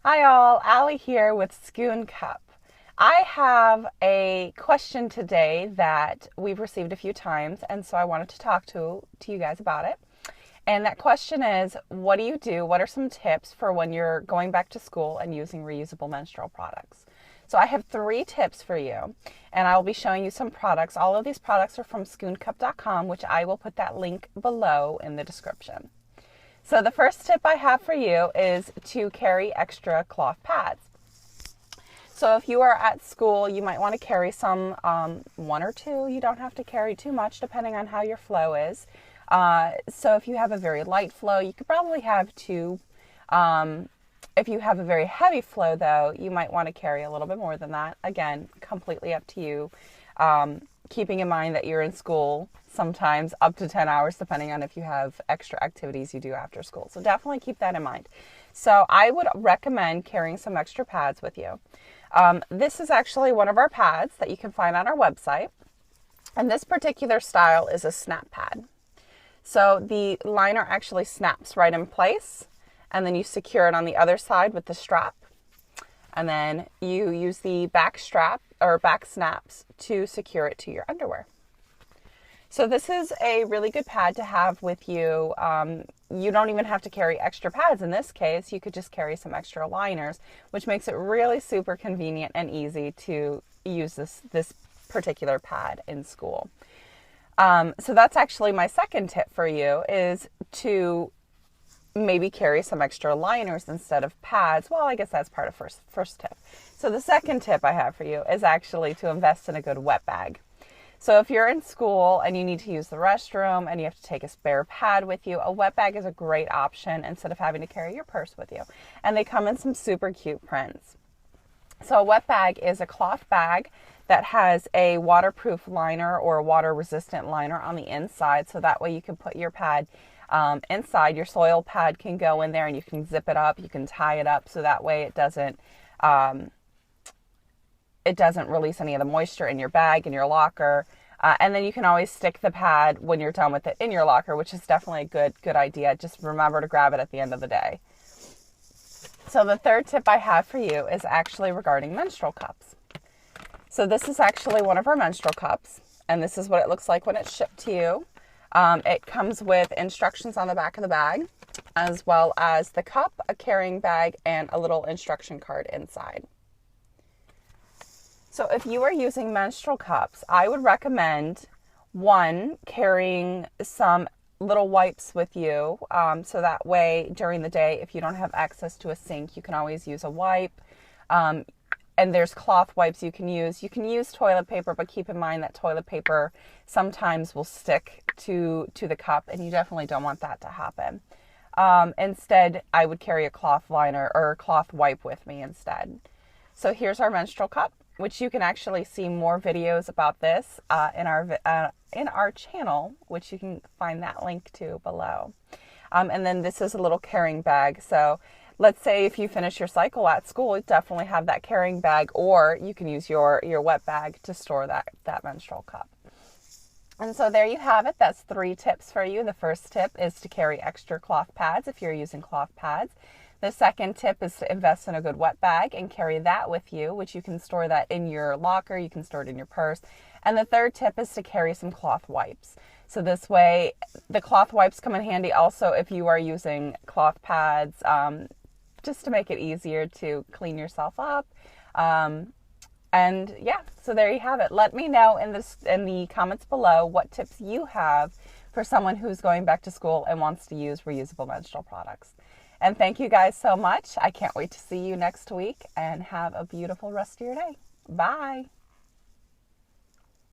Hi all, Allie here with SckoonCup. I have a question today that we've received a few times, and so I wanted to talk to you guys about it. And that question is, what do you do? What are some tips for when you're going back to school and using reusable menstrual products? So I have 3 tips for you, and I'll be showing you some products. All of these products are from SckoonCup.com, which I will put that link below in the description. So the first tip I have for you is to carry extra cloth pads. So if you are at school, you might want to carry some, 1 or 2. You don't have to carry too much depending on how your flow is. So if you have a very light flow, you could probably have 2. If you have a very heavy flow, though, you might want to carry a little bit more than that. Again, completely up to you. Keeping in mind that you're in school sometimes up to 10 hours, depending on if you have extra activities you do after school. So definitely keep that in mind. So I would recommend carrying some extra pads with you. This is actually one of our pads that you can find on our website. And this particular style is a snap pad. So the liner actually snaps right in place, and then you secure it on the other side with the strap. And then you use the back strap or back snaps to secure it to your underwear. So this is a really good pad to have with you. You don't even have to carry extra pads in this case. You could just carry some extra liners, which makes it really super convenient and easy to use this particular pad in school. So that's actually my second tip for you, is to maybe carry some extra liners instead of pads. Well, I guess that's part of first tip. So the second tip I have for you is actually to invest in a good wet bag. So if you're in school and you need to use the restroom and you have to take a spare pad with you, a wet bag is a great option instead of having to carry your purse with you. And they come in some super cute prints. So a wet bag is a cloth bag that has a waterproof liner or a water resistant liner on the inside. So that way you can put your pad inside. Your soil pad can go in there and you can zip it up. You can tie it up so that way it doesn't release any of the moisture in your bag, in your locker. And then you can always stick the pad when you're done with it in your locker, which is definitely a good idea. Just remember to grab it at the end of the day. So the third tip I have for you is actually regarding menstrual cups. So this is actually one of our menstrual cups, and this is what it looks like when it's shipped to you. It comes with instructions on the back of the bag, as well as the cup, a carrying bag, and a little instruction card inside. So if you are using menstrual cups, I would recommend, 1, carrying some little wipes with you. So that way during the day, if you don't have access to a sink, you can always use a wipe. And there's cloth wipes you can use. You can use toilet paper, but keep in mind that toilet paper sometimes will stick to the cup, and you definitely don't want that to happen. Instead, I would carry a cloth liner or a cloth wipe with me instead. So here's our menstrual cup, which you can actually see more videos about this in our channel, which you can find that link to below. And then this is a little carrying bag. So let's say if you finish your cycle at school, you definitely have that carrying bag, or you can use your wet bag to store that menstrual cup. And so there you have it. That's 3 tips for you. The first tip is to carry extra cloth pads if you're using cloth pads. The second tip is to invest in a good wet bag and carry that with you, which you can store that in your locker. You can store it in your purse. And the third tip is to carry some cloth wipes. So this way, the cloth wipes come in handy also if you are using cloth pads, just to make it easier to clean yourself up. And yeah, so there you have it. Let me know in the comments below what tips you have for someone who's going back to school and wants to use reusable menstrual products. And thank you guys so much. I can't wait to see you next week, and have a beautiful rest of your day. Bye.